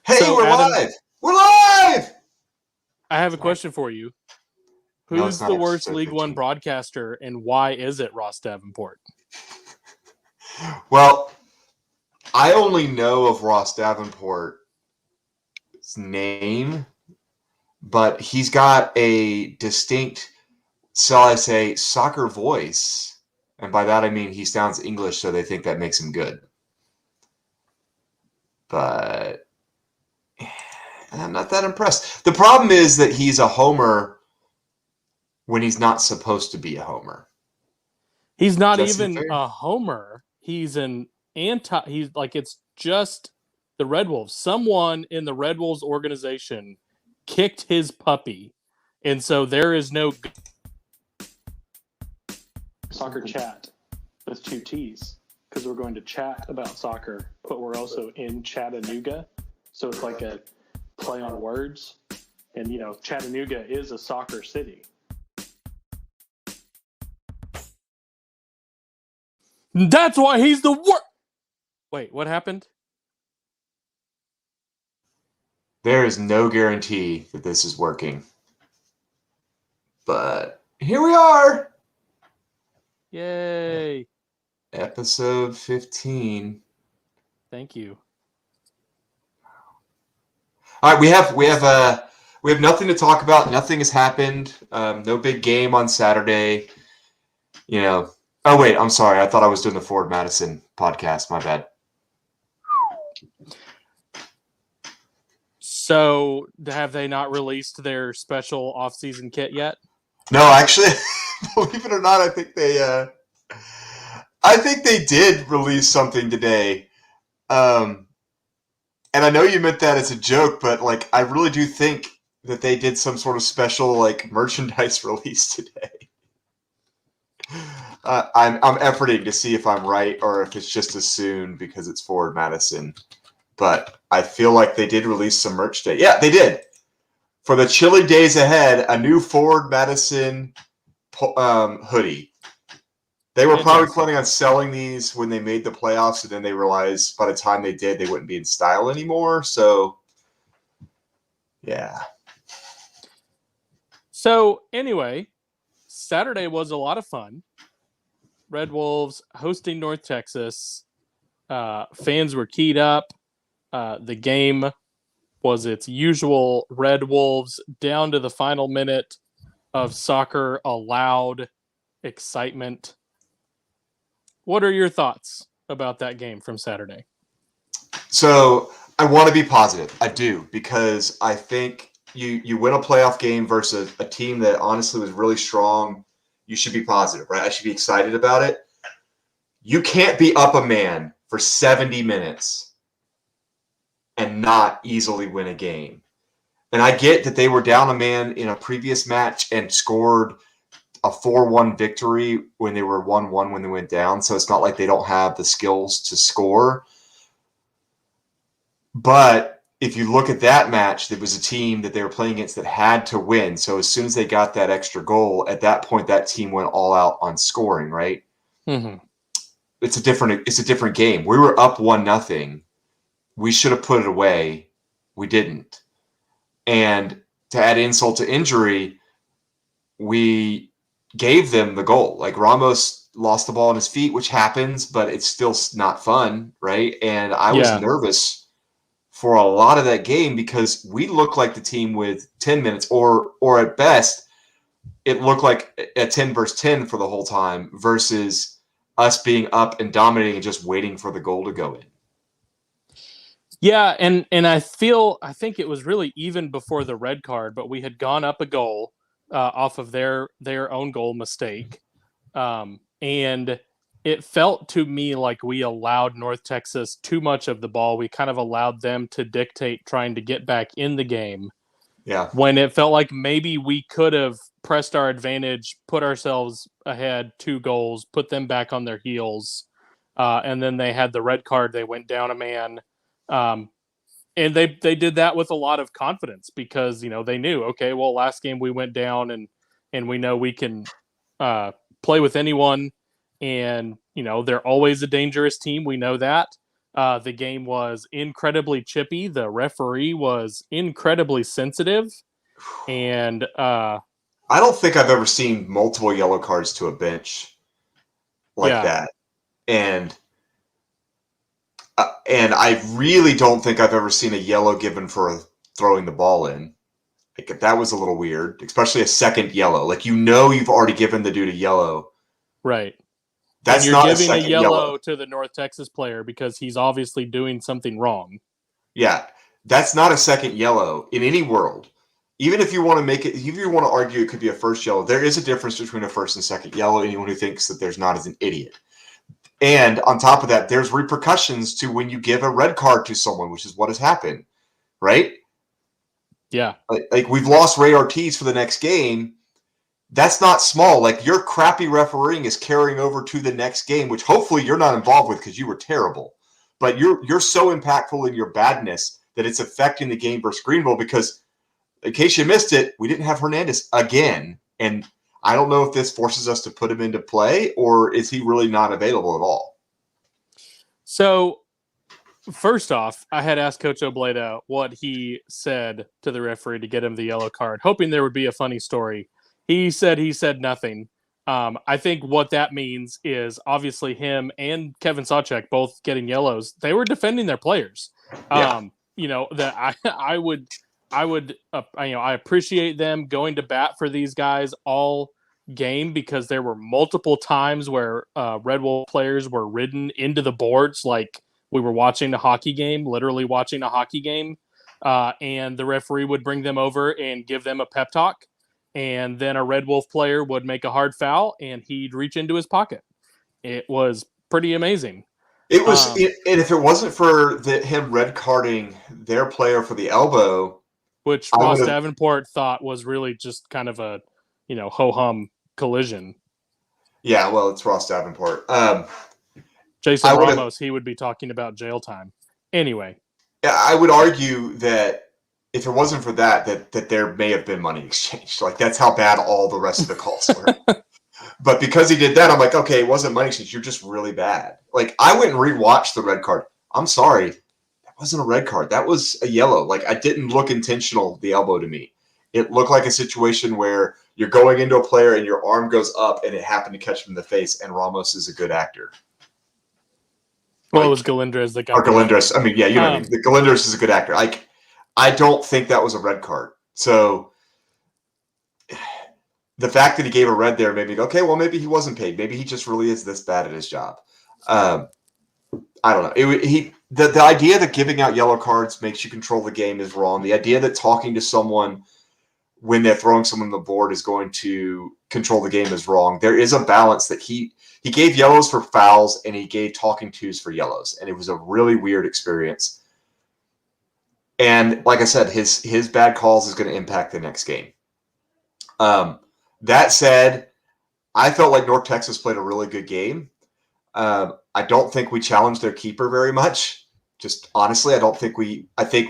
Hey, So, we're Adam, live! We're live! I have a Sorry. question for you. No, it's Who's not the worst episode League One 15. broadcaster, and why is it Ross Davenport? Well, I only know of Ross Davenport's name, but he's got a distinct, shall I say, soccer voice. And by that I mean he sounds English, so they think that makes him good. But I'm not that impressed. The problem is that he's a homer when he's not supposed to be a homer. He's not Does that seem even fair? a homer. He's an anti. He's like it's just the Red Wolves. Someone in the Red Wolves organization kicked his puppy, and so there is no soccer chat with two T's because we're going to chat about soccer, but we're also in Chattanooga, so it's like a play on words. And Chattanooga is a soccer city. That's why he's the worst. Wait, what happened? There is no guarantee that this is working. But here we are. Yay! Episode 15. Thank you. All right, we have nothing to talk about. Nothing has happened. No big game on Saturday. Oh wait, I'm sorry. I thought I was doing the Ford Madison podcast. My bad. So, have they not released their special off-season kit yet? No, actually, believe it or not, I think they did release something today. And I know you meant that as a joke, but like I really do think that they did some sort of special like merchandise release today. I'm efforting to see if I'm right or if it's just as soon because it's Ford Madison. But I feel like they did release some merch today. Yeah, they did. For the chilly days ahead, a new Ford Madison hoodie. They were probably planning on selling these when they made the playoffs, and then they realized by the time they did, they wouldn't be in style anymore. So, yeah. So, anyway, Saturday was a lot of fun. Red Wolves hosting North Texas. Fans were keyed up. The game was its usual Red Wolves down to the final minute of soccer allowed excitement. What are your thoughts about that game from Saturday? So I want to be positive. I do, because I think you win a playoff game versus a team that honestly was really strong. You should be positive, right? I should be excited about it. You can't be up a man for 70 minutes and not easily win a game. And I get that they were down a man in a previous match and scored a 4-1 victory when they were 1-1 when they went down. So it's not like they don't have the skills to score. But if you look at that match, there was a team that they were playing against that had to win. So as soon as they got that extra goal, at that point, that team went all out on scoring, right? Mm-hmm. It's a different game. We were up 1-0. We should have put it away. We didn't. And to add insult to injury, we gave them the goal. Like Ramos lost the ball on his feet, which happens, but it's still not fun, right? And I was nervous for a lot of that game because we looked like the team with 10 minutes, or at best, it looked like a 10 versus 10 for the whole time versus us being up and dominating and just waiting for the goal to go in. Yeah, and I think it was really even before the red card, but we had gone up a goal off of their own goal mistake. And it felt to me like we allowed North Texas too much of the ball. We kind of allowed them to dictate trying to get back in the game. Yeah. When it felt like maybe we could have pressed our advantage, put ourselves ahead 2 goals, put them back on their heels. And then they had the red card. They went down a man. And they did that with a lot of confidence because, they knew, okay, well, last game we went down and we know we can play with anyone. And, they're always a dangerous team. We know that. The game was incredibly chippy. The referee was incredibly sensitive, and I don't think I've ever seen multiple yellow cards to a bench like that, and I really don't think I've ever seen a yellow given for throwing the ball in. Like, that was a little weird, especially a second yellow. Like, you've already given the dude a yellow. Right. That's and you're not giving a second yellow to the North Texas player because he's obviously doing something wrong. Yeah, that's not a second yellow in any world. Even if you want to make it, if you want to argue it could be a first yellow, there is a difference between a first and second yellow. Anyone who thinks that there's not is an idiot. And on top of that, there's repercussions to when you give a red card to someone, which is what has happened, right? Yeah. Like we've lost Ray Ortiz for the next game. That's not small. Like, your crappy refereeing is carrying over to the next game, which hopefully you're not involved with because you were terrible. But you're so impactful in your badness that it's affecting the game versus Greenville because, in case you missed it, we didn't have Hernandez again. And I don't know if this forces us to put him into play or is he really not available at all? So, first off, I had asked Coach Obleda what he said to the referee to get him the yellow card, hoping there would be a funny story. He said nothing. I think what that means is obviously him and Kevin Sawchek both getting yellows. They were defending their players. Yeah. That I would I appreciate them going to bat for these guys all game because there were multiple times where Red Wolf players were ridden into the boards like we were watching a hockey game, literally watching a hockey game, and the referee would bring them over and give them a pep talk. And then a Red Wolf player would make a hard foul, and he'd reach into his pocket. It was pretty amazing. It was, and if it wasn't for him red carding their player for the elbow, which Ross Davenport thought was really just kind of a, ho hum collision. Yeah, well, it's Ross Davenport. Jason Ramos, he would be talking about jail time. Anyway, I would argue that if it wasn't for that there may have been money exchanged. Like, that's how bad all the rest of the calls were. But because he did that, I'm like, okay, it wasn't money exchange. You're just really bad. Like, I went and rewatched the red card. I'm sorry. That wasn't a red card. That was a yellow. Like, I didn't look intentional, the elbow to me. It looked like a situation where you're going into a player and your arm goes up and it happened to catch him in the face, and Ramos is a good actor. Well, it was Galindez that got. Or Galindez. I mean, yeah, you know what I mean. The Galindez is a good actor. I don't think that was a red card. So the fact that he gave a red there made me go, okay, well, maybe he wasn't paid. Maybe he just really is this bad at his job. I don't know. The idea that giving out yellow cards makes you control the game is wrong. The idea that talking to someone when they're throwing someone on the board is going to control the game is wrong. There is a balance that he gave yellows for fouls and he gave talking twos for yellows. And it was a really weird experience. And like I said, his bad calls is going to impact the next game. That said, I felt like North Texas played a really good game. I don't think we challenged their keeper very much. Just honestly, I think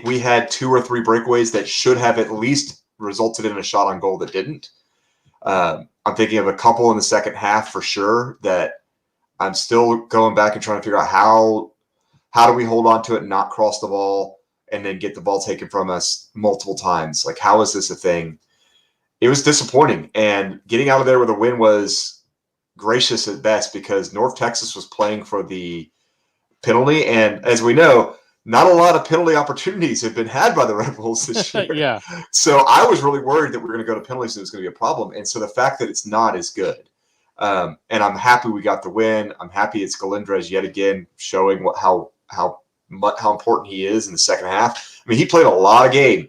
we had 2 or 3 breakaways that should have at least resulted in a shot on goal that didn't. I'm thinking of a couple in the second half for sure that I'm still going back and trying to figure out how do we hold on to it and not cross the ball and then get the ball taken from us multiple times. Like, how is this a thing? It was disappointing, and getting out of there with a win was gracious at best because North Texas was playing for the penalty, and as we know, not a lot of penalty opportunities have been had by the Red Bulls this year. Yeah. So I was really worried that we were going to go to penalties and it was going to be a problem, and so the fact that it's not is good. And I'm happy we got the win. I'm happy it's Galindez yet again showing how important he is in the second half. I mean, he played a lot of game,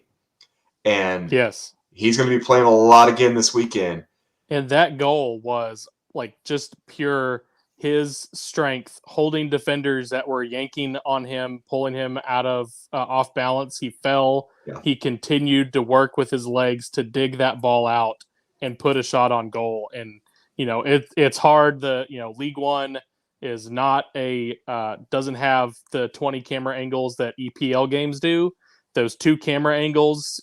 and yes, he's going to be playing a lot again this weekend. And that goal was like just pure his strength, holding defenders that were yanking on him, pulling him out of off balance. He fell. Yeah. He continued to work with his legs to dig that ball out and put a shot on goal. And it's hard. League One is not doesn't have the 20 camera angles that EPL games do. Those 2 camera angles,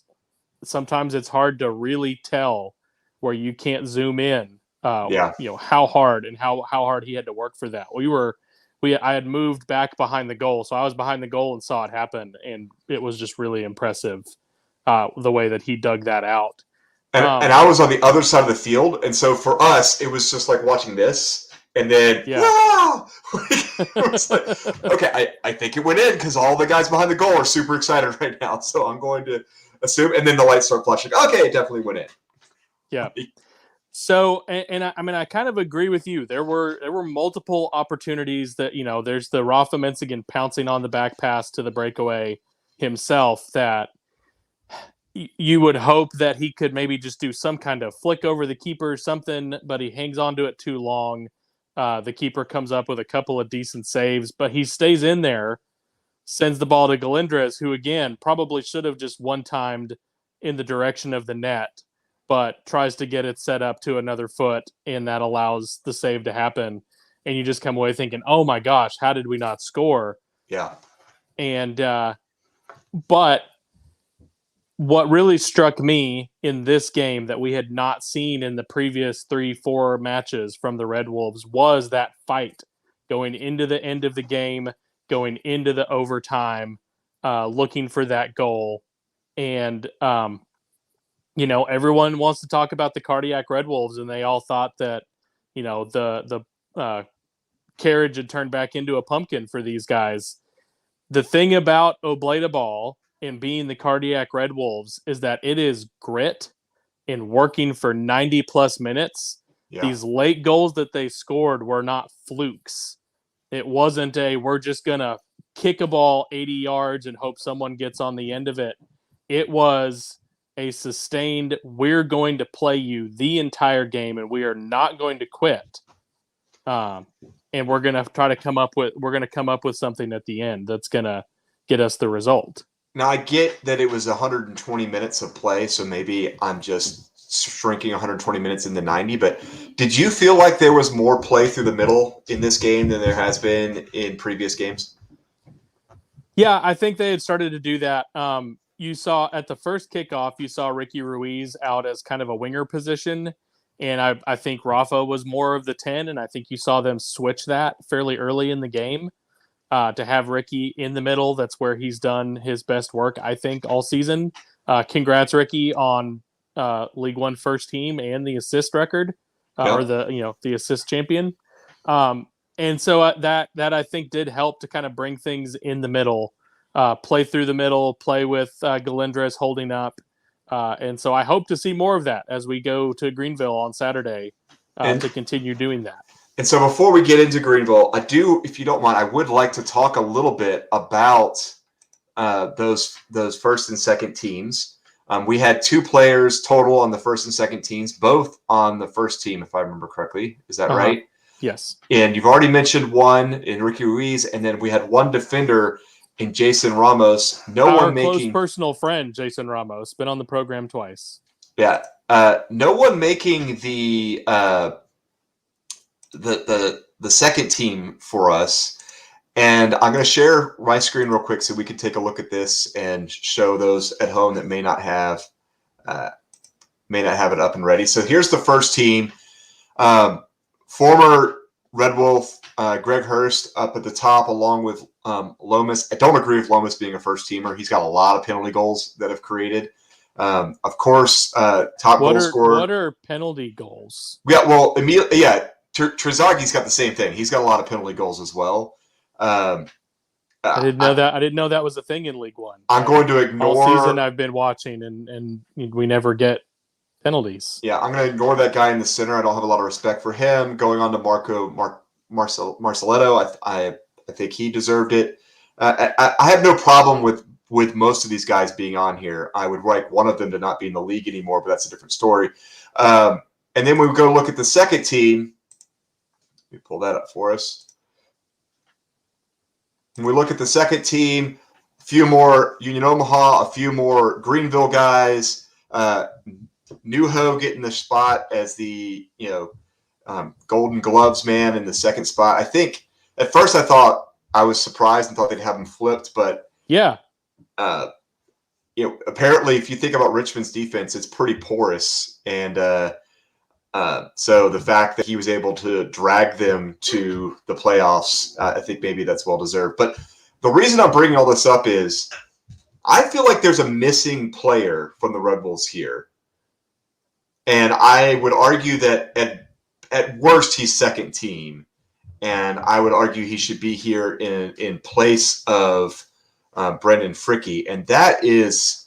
sometimes it's hard to really tell where you can't zoom in. How hard and how hard he had to work for that. We were I had moved back behind the goal, so I was behind the goal and saw it happen, and it was just really impressive the way that he dug that out. And I was on the other side of the field, and so for us, it was just like watching this, and then it was like, okay, I think it went in because all the guys behind the goal are super excited right now, so I'm going to assume, and then the lights start flashing. Okay, it definitely went in. Yeah. So, and I mean, I kind of agree with you. There were multiple opportunities that, there's the Rafa Menzigen pouncing on the back pass to the breakaway himself that you would hope that he could maybe just do some kind of flick over the keeper or something, but he hangs on to it too long. The keeper comes up with a couple of decent saves, but he stays in there, sends the ball to Galindres, who, again, probably should have just one-timed in the direction of the net, but tries to get it set up to another foot, and that allows the save to happen. And you just come away thinking, oh, my gosh, how did we not score? Yeah. And but what really struck me in this game that we had not seen in the previous 3-4 matches from the Red Wolves was that fight going into the end of the game, going into the overtime, looking for that goal. And, everyone wants to talk about the cardiac Red Wolves, and they all thought that, the carriage had turned back into a pumpkin for these guys. The thing about Obleda Ball and being the cardiac Red Wolves is that it is grit and working for 90 plus minutes. Yeah. These late goals that they scored were not flukes. It wasn't we're just going to kick a ball 80 yards and hope someone gets on the end of it. It was a sustained, we're going to play you the entire game and we are not going to quit. And we're going to try to come up with something at the end that's going to get us the result. Now, I get that it was 120 minutes of play, so maybe I'm just shrinking 120 minutes into 90, but did you feel like there was more play through the middle in this game than there has been in previous games? Yeah, I think they had started to do that. You saw at the first kickoff, you saw Ricky Ruiz out as kind of a winger position, and I think Rafa was more of the 10, and I think you saw them switch that fairly early in the game. To have Ricky in the middle, that's where he's done his best work, I think, all season. Congrats, Ricky, on League One first team and the assist record, or the assist champion. And so that I think did help to kind of bring things in the middle, play through the middle, play with Galindres holding up. And so I hope to see more of that as we go to Greenville on Saturday to continue doing that. And so before we get into Greenville, I do, if you don't mind, I would like to talk a little bit about those first and second teams. We had 2 players total on the first and second teams, both on the first team, if I remember correctly. Is that right? Yes. And you've already mentioned one in Ricky Ruiz, and then we had one defender in Jason Ramos. Our close personal friend, Jason Ramos, been on the program twice. Yeah. No one making the second team for us, and I'm going to share my screen real quick so we can take a look at this and show those at home that may not have it up and ready. So here's the first team. Former Red Wolf Greg Hurst up at the top, along with Lomas. I don't agree with Lomas being a first teamer. He's got a lot of penalty goals that have created. Of course, top goal scorer. What are penalty goals? Yeah, well, Trezeguet's got the same thing. He's got a lot of penalty goals as well. I didn't know that. I didn't know that was a thing in League One. I'm going to ignore all season. I've been watching, and we never get penalties. Yeah, I'm going to ignore that guy in the center. I don't have a lot of respect for him. Going on to Marceletto, I think he deserved it. I have no problem with most of these guys being on here. I would like one of them to not be in the league anymore, but that's a different story. And then when we go look at the second team, let me pull that up for us. When we look at the second team, a few more Union Omaha, a few more Greenville guys. Newho getting the spot as the Golden Gloves man in the second spot. I think at first I thought I was surprised and thought they'd have him flipped, but yeah, apparently if you think about Richmond's defense, it's pretty porous, and So the fact that he was able to drag them to the playoffs, I think maybe that's well deserved. But the reason I'm bringing all this up is I feel like there's a missing player from the Red Bulls here. And I would argue that at worst he's second team. And I would argue he should be here in place of Brendan Fricky. And that is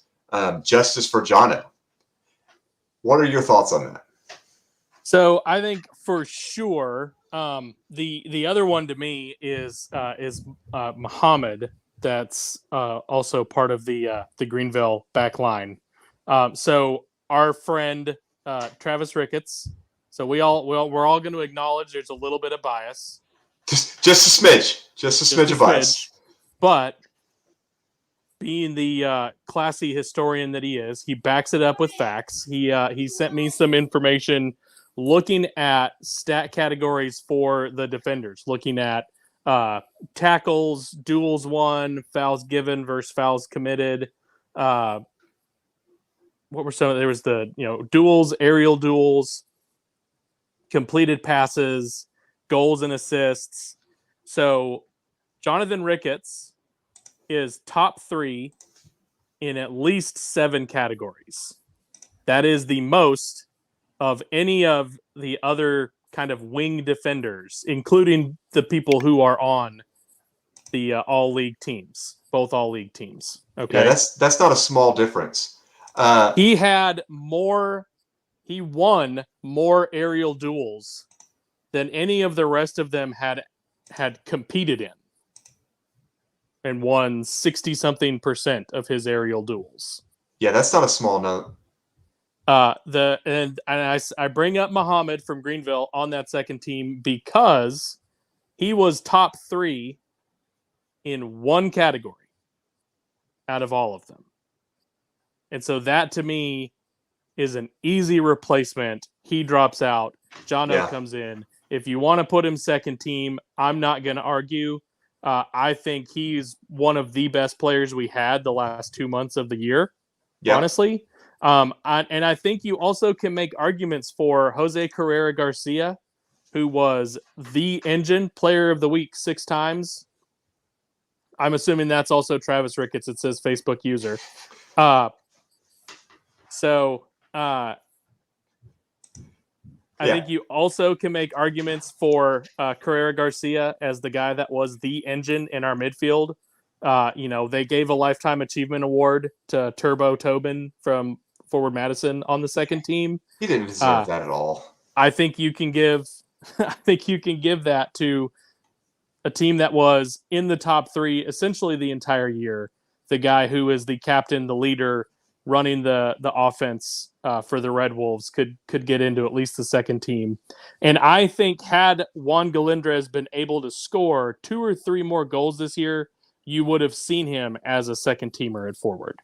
justice for Jono. What are your thoughts on that? So I think for sure the other one to me is Muhammad. That's also part of the Greenville back line. So our friend Travis Ricketts. So we're all going to acknowledge there's a little bit of bias. Just a smidge of bias. But being the classy historian that he is, he backs it up with facts. He sent me some information looking at stat categories for the defenders, looking at tackles, duels won, fouls given versus fouls committed. What were some? There was the duels, aerial duels, completed passes, goals and assists. So Jonathan Ricketts is top 3 in at least 7 categories. That is the most of any of the other kind of wing defenders, including the people who are on the all-league teams, both all-league teams. Okay, yeah, that's not a small difference. He won more aerial duels than any of the rest of them had competed in, and won 60-something% of his aerial duels. Yeah, that's not a small note. I bring up Muhammad from Greenville on that second team because he was top 3 in one category out of all of them. And so that to me is an easy replacement. He drops out. Jono comes in. If you want to put him second team, I'm not going to argue. I think he's one of the best players we had the last 2 months of the year, honestly. And I think you also can make arguments for Jose Carrera Garcia, who was the Engine Player of the Week 6 times. I'm assuming that's also Travis Ricketts. It says Facebook user. I think you also can make arguments for Carrera Garcia as the guy that was the engine in our midfield. They gave a Lifetime Achievement Award to Turbo Tobin from Forward Madison on the second team. He didn't deserve that at all. I think you can give that to a team that was in the top 3 essentially the entire year. The guy who is the captain, the leader, running the offense for the Red Wolves could get into at least the second team. And I think had Juan Galindrez been able to score 2 or 3 more goals this year, you would have seen him as a second teamer at forward.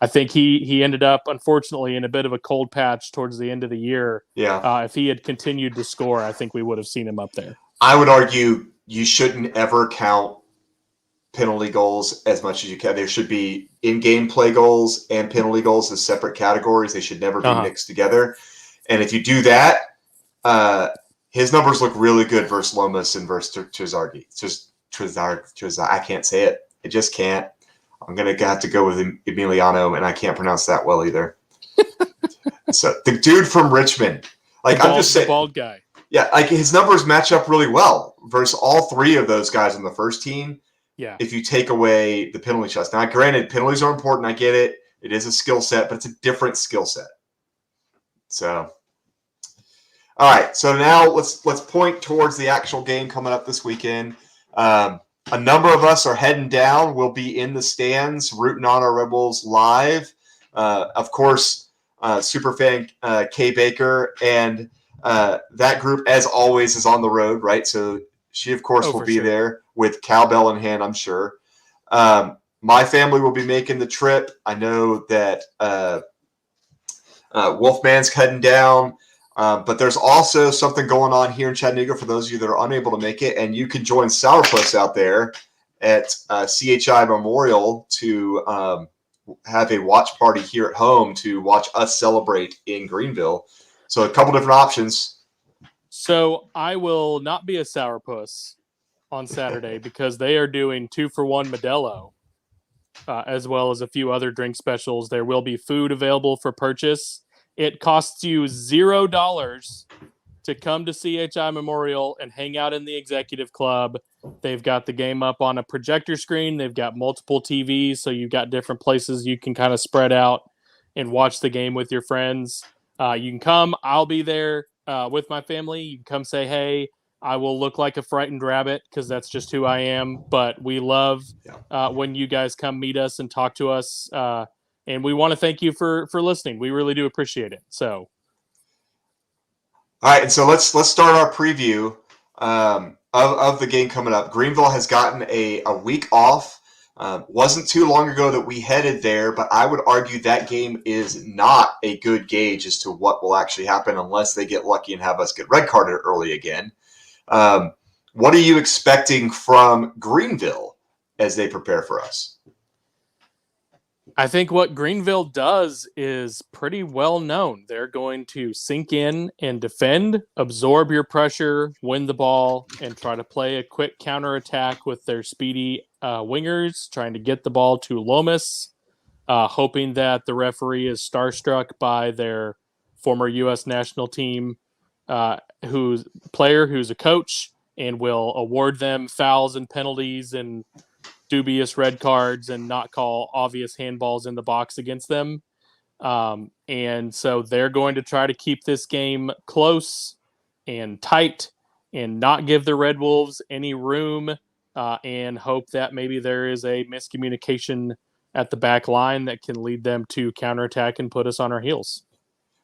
I think he ended up, unfortunately, in a bit of a cold patch towards the end of the year. Yeah. If he had continued to score, I think we would have seen him up there. I would argue you shouldn't ever count penalty goals as much as you can. There should be in-game play goals and penalty goals as separate categories. They should never be mixed together. And if you do that, his numbers look really good versus Lomas and versus Trezardi. It's just Trezard. I can't say it. I just can't. I'm going to have to go with Emiliano, and I can't pronounce that well either. So the dude from Richmond, I'm just saying, the bald guy. Yeah, his numbers match up really well versus all 3 of those guys on the first team. Yeah. If you take away the penalty shots. Now, granted, penalties are important. I get it. It is a skill set, but it's a different skill set. So, all right. So now let's point towards the actual game coming up this weekend. A number of us are heading down. We'll be in the stands rooting on our Red Bulls live. Of course, superfan Kay Baker and that group, as always, is on the road, right? So she, of course, will be there with cowbell in hand, I'm sure. My family will be making the trip. I know that Wolfman's heading down. But there's also something going on here in Chattanooga for those of you that are unable to make it, and you can join Sourpuss out there at CHI Memorial to have a watch party here at home to watch us celebrate in Greenville. So a couple different options. So I will not be a sourpuss on Saturday because they are doing 2-for-1 Modelo, as well as a few other drink specials. There will be food available for purchase. It costs you $0 to come to CHI Memorial and hang out in the executive club. They've got the game up on a projector screen. They've got multiple TVs, so you've got different places you can kind of spread out and watch the game with your friends. You can come. I'll be there with my family. You can come say hey. I will look like a frightened rabbit because that's just who I am. But we love when you guys come meet us and talk to us. And we want to thank you for listening. We really do appreciate it. So, all right, and so let's start our preview of the game coming up. Greenville has gotten a week off. Wasn't too long ago that we headed there, but I would argue that game is not a good gauge as to what will actually happen unless they get lucky and have us get red carded early again. What are you expecting from Greenville as they prepare for us? I think what Greenville does is pretty well known. They're going to sink in and defend, absorb your pressure, win the ball, and try to play a quick counterattack with their speedy wingers, trying to get the ball to Lomas, hoping that the referee is starstruck by their former U.S. national team who's a coach and will award them fouls and penalties and dubious red cards and not call obvious handballs in the box against them. And so they're going to try to keep this game close and tight and not give the Red Wolves any room and hope that maybe there is a miscommunication at the back line that can lead them to counterattack and put us on our heels.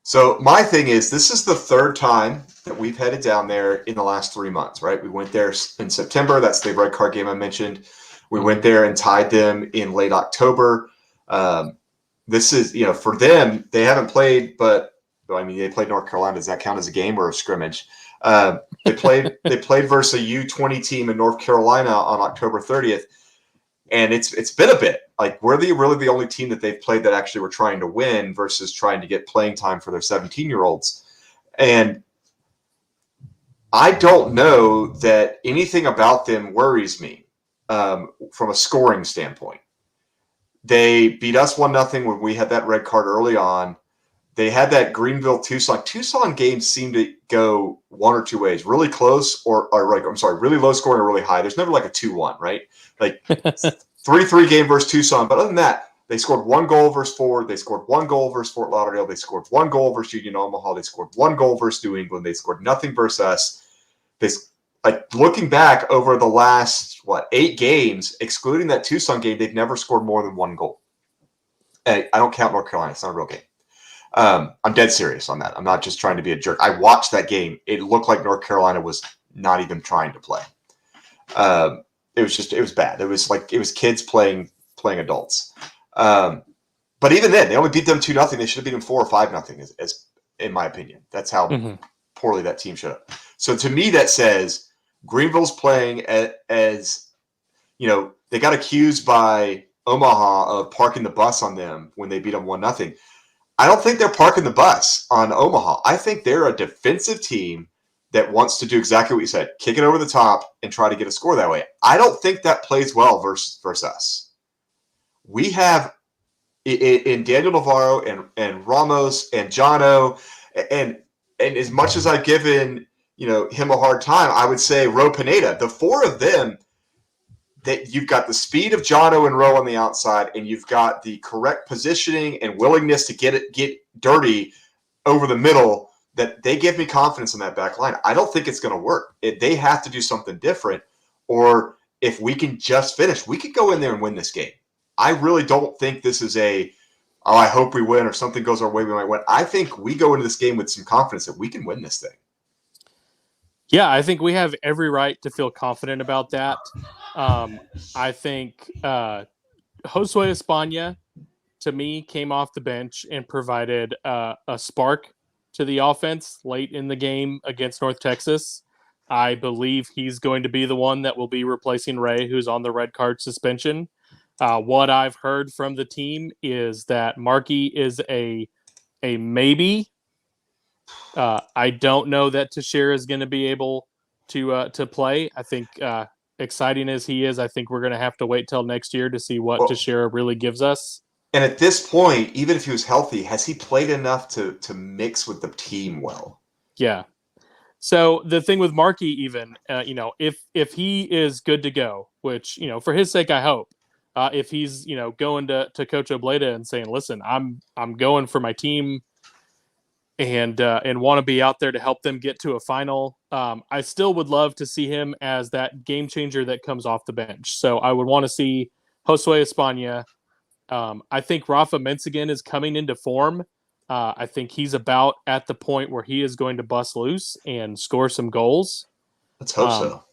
So my thing is, this is the third time that we've headed down there in the last 3 months, right? We went there in September. That's the red card game I mentioned. We went there and tied them in late October. This is, for them, they haven't played, but I mean, they played North Carolina. Does that count as a game or a scrimmage? They played versus a U20 team in North Carolina on October 30th, and it's been a bit. Like, we're really the only team that they've played that actually were trying to win versus trying to get playing time for their 17-year-olds. And I don't know that anything about them worries me. From a scoring standpoint, they beat us 1-0 when we had that red card early on. They had that Tucson games seem to go one or two ways, really close really low scoring or really high. There's never like a 2-1, right? Like 3-3 game versus Tucson. But other than that, they scored 1 goal versus Ford. They scored 1 goal versus Fort Lauderdale. They scored 1 goal versus Union Omaha. They scored 1 goal versus New England. They scored nothing versus us. Looking back over the last 8 games, excluding that Tucson game, they've never scored more than 1 goal. I don't count North Carolina; it's not a real game. I'm dead serious on that. I'm not just trying to be a jerk. I watched that game; it looked like North Carolina was not even trying to play. It was bad. It was kids playing adults. But even then, they only beat them 2-0. They should have beat them 4 or 5-0, as in my opinion. That's how poorly that team should have. So to me, that says Greenville's playing as they got accused by Omaha of parking the bus on them when they beat them 1-0. I don't think they're parking the bus on Omaha. I think they're a defensive team that wants to do exactly what you said, kick it over the top and try to get a score that way. I don't think that plays well versus us. We have in Daniel Navarro and Ramos and Jono, and as much as I've given him a hard time, I would say Ro Pineda, the 4 of them, that you've got the speed of Jono and Ro on the outside, and you've got the correct positioning and willingness to get dirty over the middle, that they give me confidence in that back line. I don't think it's going to work. They have to do something different, or if we can just finish, we could go in there and win this game. I really don't think this is I hope we win or something goes our way, we might win. I think we go into this game with some confidence that we can win this thing. Yeah, I think we have every right to feel confident about that. I think Josue España, to me, came off the bench and provided a spark to the offense late in the game against North Texas. I believe he's going to be the one that will be replacing Ray, who's on the red card suspension. What I've heard from the team is that Markey is a maybe, I don't know that Teixeira is going to be able to play. I think exciting as he is, I think we're going to have to wait till next year to see what Teixeira really gives us. And at this point, even if he was healthy, has he played enough to mix with the team well? Yeah. So the thing with Markey, even if he is good to go, which for his sake, I hope. If he's going to Coach Obleda and saying, "Listen, I'm going for my team and want to be out there to help them get to a final," I still would love to see him as that game changer that comes off the bench. So I would want to see Josue España. I think Rafa Menzigen is coming into form. I think he's about at the point where he is going to bust loose and score some goals. Let's hope so.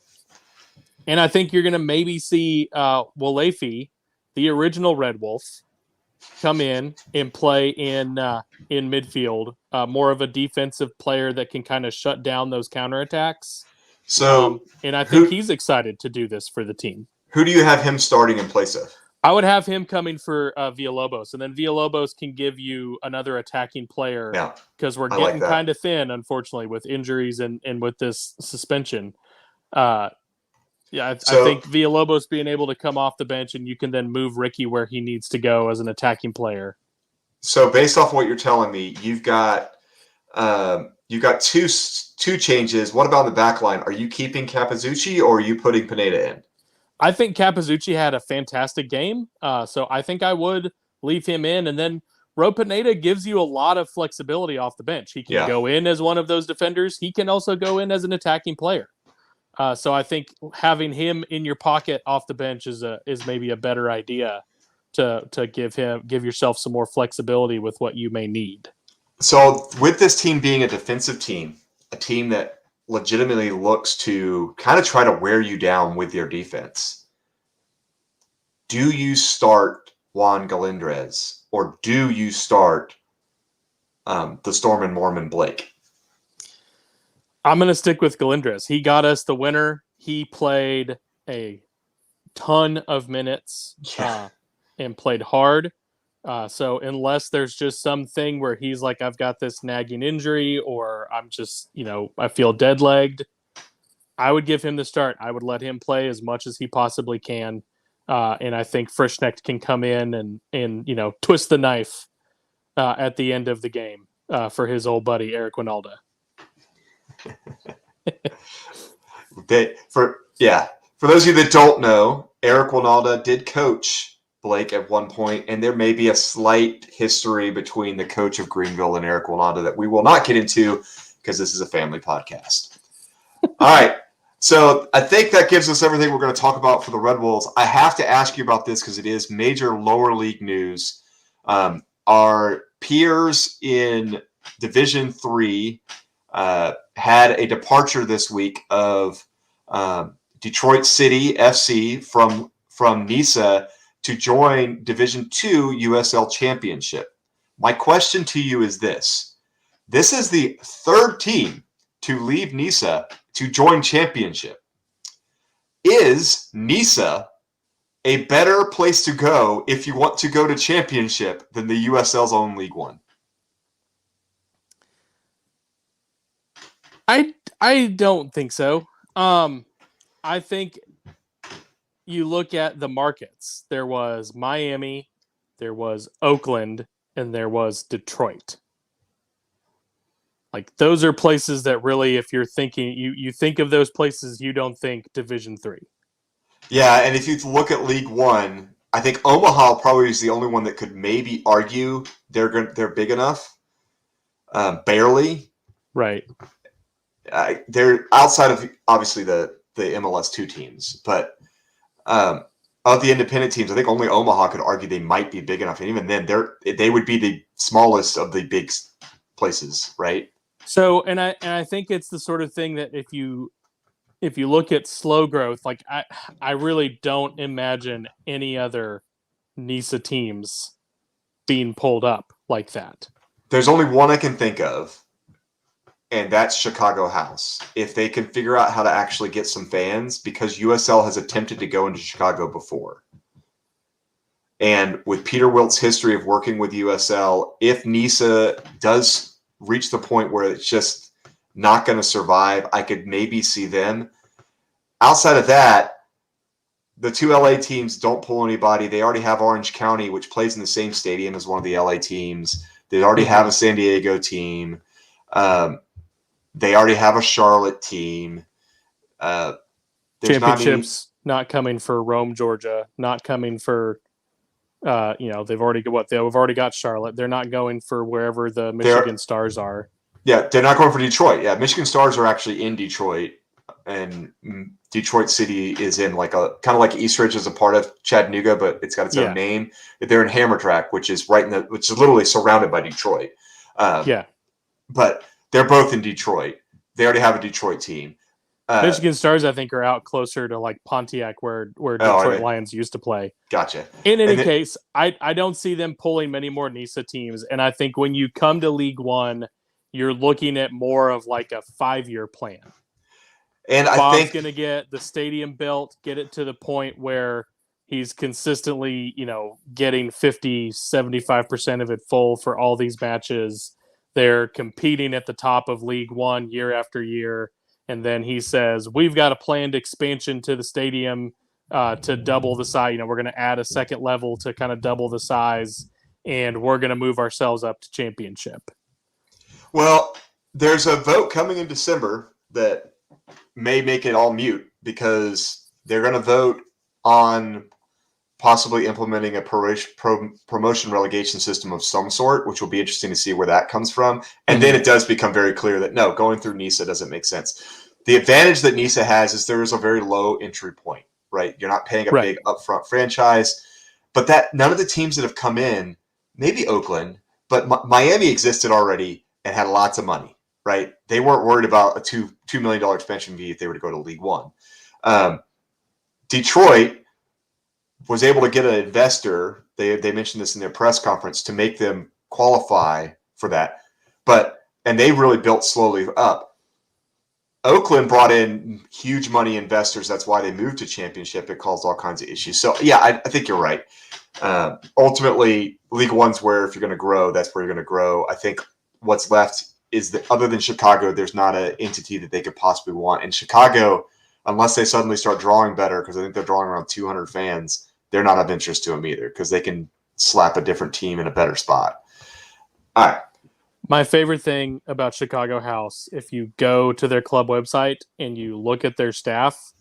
And I think you're going to maybe see Walefi, the original Red Wolf, come in and play in midfield, more of a defensive player that can kind of shut down those counterattacks. So, and I think he's excited to do this for the team. Who do you have him starting in place of? I would have him coming for Villalobos, and then Villalobos can give you another attacking player because we're getting kind of thin, unfortunately, with injuries and with this suspension. I think Villalobos being able to come off the bench, and you can then move Ricky where he needs to go as an attacking player. So based off what you're telling me, you've got two changes. What about the back line? Are you keeping Capizzucci or are you putting Pineda in? I think Capizzucci had a fantastic game, so I think I would leave him in. And then Ro Pineda gives you a lot of flexibility off the bench. He can go in as one of those defenders. He can also go in as an attacking player. So I think having him in your pocket off the bench is maybe a better idea to give yourself some more flexibility with what you may need. So with this team being a defensive team, a team that legitimately looks to kind of try to wear you down with their defense, do you start Juan Galindrez or do you start the Stormin Mormon Blake? I'm going to stick with Galindrez. He got us the winner. He played a ton of minutes and played hard. So unless there's just something where he's like, I've got this nagging injury or I'm just, I feel dead-legged, I would give him the start. I would let him play as much as he possibly can. And I think Frischknecht can come in and twist the knife at the end of the game for his old buddy, Eric Winalda. For those of you that don't know, Eric Winalda did coach Blake at one point, and there may be a slight history between the coach of Greenville and Eric Winalda that we will not get into because this is a family podcast. All right. So I think that gives us everything we're going to talk about for the Red Wolves. I have to ask you about this because it is major lower league news. Our peers in Division III had a departure this week of Detroit City FC from NISA to join Division II USL Championship. My question to you is this. This is the third team to leave NISA to join Championship. Is NISA a better place to go if you want to go to Championship than the USL's own League One? I don't think so. I think you look at the markets. There was Miami, there was Oakland, and there was Detroit. Like those are places that really, if you're thinking, you think of those places, you don't think Division III. Yeah, and if you look at League One, I think Omaha probably is the only one that could maybe argue they're big enough. Barely, right? They're outside of obviously the MLS 2 teams, but of the independent teams, I think only Omaha could argue they might be big enough, and even then, they would be the smallest of the big places, right? So, and I think it's the sort of thing that if you look at slow growth, like I really don't imagine any other NISA teams being pulled up like that. There's only one I can think of, and that's Chicago House. If they can figure out how to actually get some fans, because USL has attempted to go into Chicago before. And with Peter Wilt's history of working with USL, if NISA does reached the point where it's just not going to survive, I could maybe see them. Outside of that, the two LA teams don't pull anybody. They already have Orange County, which plays in the same stadium as one of the LA teams. They already have a San Diego team. They already have a Charlotte team. Championships not coming for Rome, Georgia. Not coming for, they've already got Charlotte. They're not going for wherever the Michigan Stars are. Yeah, they're not going for Detroit. Yeah, Michigan Stars are actually in Detroit, and Detroit City is in like a kind of like East Ridge is a part of Chattanooga, but it's got its own name. They're in Hammertrack, which is which is literally surrounded by Detroit. But they're both in Detroit. They already have a Detroit team. Michigan Stars, I think, are out closer to like Pontiac, where Detroit Lions used to play. Gotcha. In any case, I don't see them pulling many more NISA teams, and I think when you come to League One, you're looking at more of like a 5-year plan. And Bob's I think going to get the stadium built, get it to the point where he's consistently, getting 50, 75% of it full for all these matches. They're competing at the top of League One year after year. And then he says, we've got a planned expansion to the stadium to double the size. We're going to add a second level to kind of double the size, and we're going to move ourselves up to championship. Well, there's a vote coming in December that may make it all mute because they're going to vote on possibly implementing a promotion relegation system of some sort, which will be interesting to see where that comes from. And then it does become very clear that no, going through NISA doesn't make sense. The advantage that NISA has is there is a very low entry point, right? You're not paying a big upfront franchise, but that none of the teams that have come in, maybe Oakland, but Miami existed already and had lots of money, right? They weren't worried about a $2 million expansion fee if they were to go to League One. Detroit was able to get an investor. They mentioned this in their press conference to make them qualify for that. And they really built slowly up. Oakland brought in huge money investors. That's why they moved to championship. It caused all kinds of issues. So yeah, I think you're right. Ultimately, League One's where if you're going to grow, that's where you're going to grow. I think what's left is that other than Chicago, there's not an entity that they could possibly want. And Chicago, unless they suddenly start drawing better, because I think they're drawing around 200 fans, they're not of interest to them either because they can slap a different team in a better spot. All right. My favorite thing about Chicago House, if you go to their club website and you look at their staff,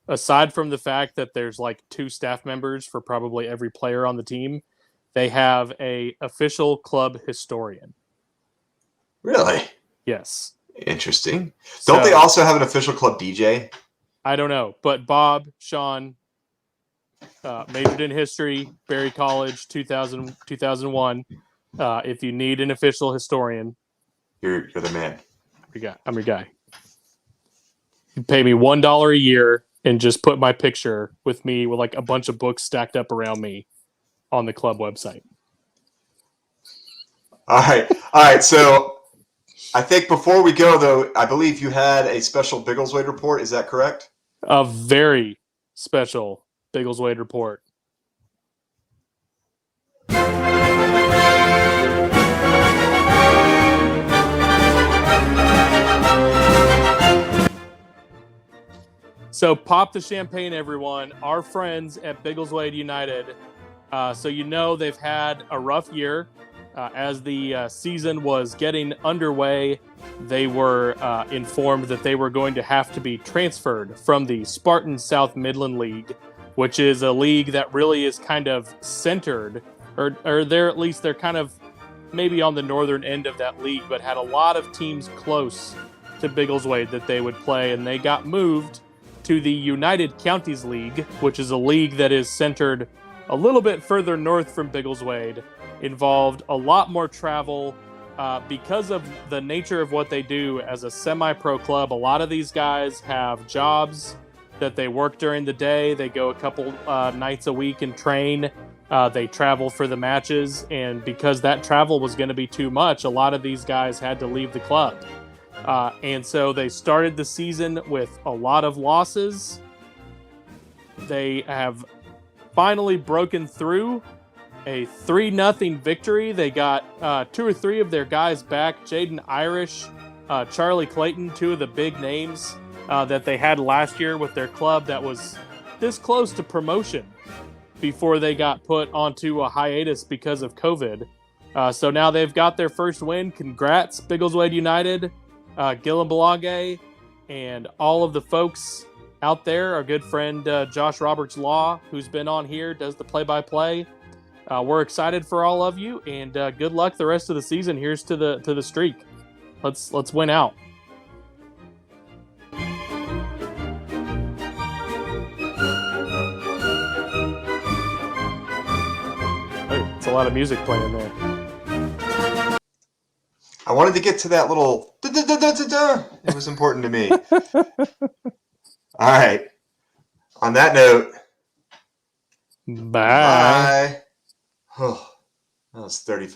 aside from the fact that there's like 2 staff members for probably every player on the team, they have a official club historian. Really? Yes. Interesting. Don't they also have an official club DJ? I don't know, but Bob, Sean, majored in history, Berry College, 2001. If you need an official historian, you're the man. I'm your guy. You pay me $1 a year and just put my picture with me with like a bunch of books stacked up around me on the club website. All right. So I think before we go, though, I believe you had a special Biggleswade report. Is that correct? A very special Biggleswade report. So pop the champagne, everyone. Our friends at Biggleswade United. So they've had a rough year. As the season was getting underway, they were informed that they were going to have to be transferred from the Spartan South Midland League, which is a league that really is kind of centered, or they're kind of maybe on the northern end of that league, but had a lot of teams close to Biggleswade that they would play, and they got moved to the United Counties League, which is a league that is centered a little bit further north from Biggleswade, involved a lot more travel because of the nature of what they do as a semi-pro club. A lot of these guys have jobs that they work during the day. They go a couple nights a week and train. They travel for the matches, and because that travel was going to be too much, a lot of these guys had to leave the club. And so they started the season with a lot of losses. They have finally broken through a 3-0 victory. They got 2 or 3 of their guys back. Jaden Irish, Charlie Clayton, 2 of the big names that they had last year with their club that was this close to promotion before they got put onto a hiatus because of COVID. So now they've got their first win. Congrats, Biggleswade United, Gillen Belage, and all of the folks out there. Our good friend Josh Roberts Law, who's been on here, does the play-by-play. We're excited for all of you, and good luck the rest of the season. Here's to the streak. Let's win out. Hey, it's a lot of music playing there. I wanted to get to that little da-da-da-da-da-da. It was important to me. All right. On that note, Bye. bye. Oh, that was 35.